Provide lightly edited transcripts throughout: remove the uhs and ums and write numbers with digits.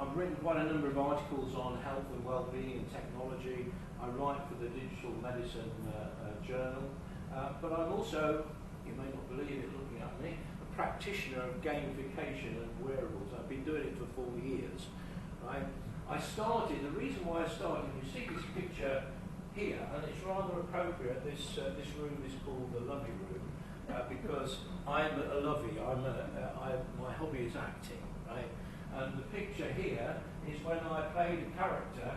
I've written quite a number of articles on health and well-being and technology. I write for the Digital Medicine Journal, but I'm also, you may not believe it looking at me, a practitioner of gamification and wearables. I've been doing it for 4 years. Right? The reason why I started, you see this picture here, and it's rather appropriate. This room is called the Lovey Room because I'm a lovey. My hobby is acting, right? And the picture here is when I played a character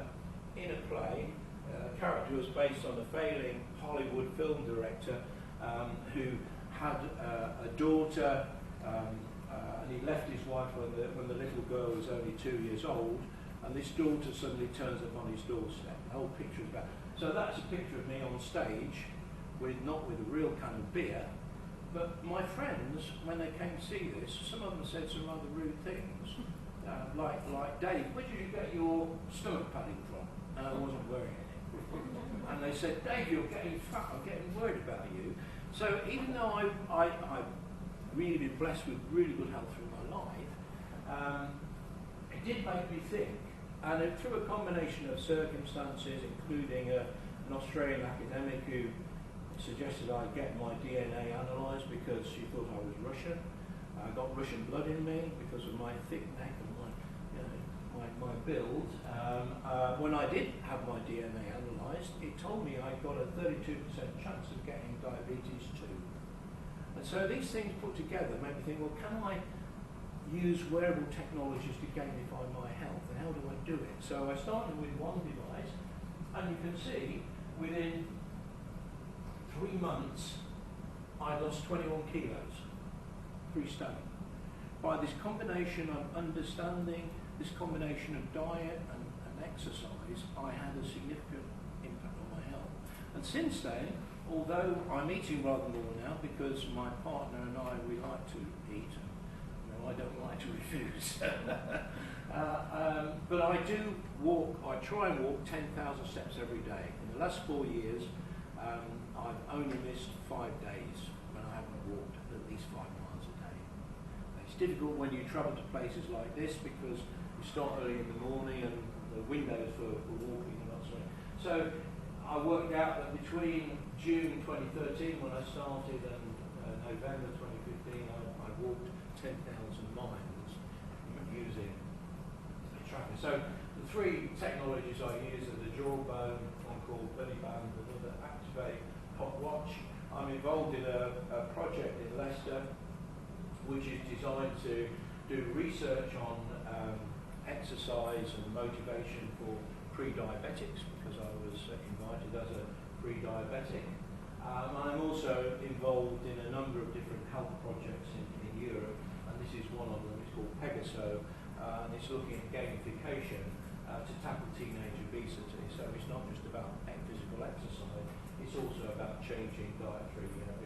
in a play. A character was based on a failing Hollywood film director who had a daughter, and he left his wife when the little girl was only 2 years old. And this daughter suddenly turns up on his doorstep. The whole picture is about. So that's a picture of me on stage, not with a real kind of beer, but my friends, when they came to see this, some of them said some rather rude things, like Dave, where did you get your stomach padding from? And I wasn't wearing any. And they said, Dave, you're getting fat. I'm getting worried about you. So even though I've really been blessed with really good health through my life, it did make me think. And through a combination of circumstances, including an Australian academic who suggested I get my DNA analysed because she thought I was Russian. I got Russian blood in me because of my thick neck and my build. When I did have my DNA analysed, it told me I got a 32% chance of getting diabetes too. And so these things put together make me think, well, can I use wearable technologies to gamify my health, and how do I do it? So I started with one device, and you can see within 3 months I lost 21 kilos, 3 stone. By this combination of understanding, this combination of diet and exercise, I had a significant impact on my health. And since then, although I'm eating rather more now because my partner and I, we like to eat, I don't like to refuse. But I do walk, I try and walk 10,000 steps every day. In the last 4 years, I've only missed 5 days when I haven't walked at least 5 miles a day. It's difficult when you travel to places like this because you start early in the morning and the windows for walking are not so. So I worked out that between June 2013 when I started and November 2015, I walked 10,000 miles using the tracker. So the 3 technologies I use are the Jawbone, one called Bunny Band, another Activate Hot Watch. I'm involved in a project in Leicester which is designed to do research on exercise and motivation for pre-diabetics because I was invited as a pre-diabetic. I'm also involved in a number of different health projects in Europe. This is one of them. It's called Pegaso, and it's looking at gamification to tackle teenage obesity. So it's not just about physical exercise, it's also about changing dietary behaviour.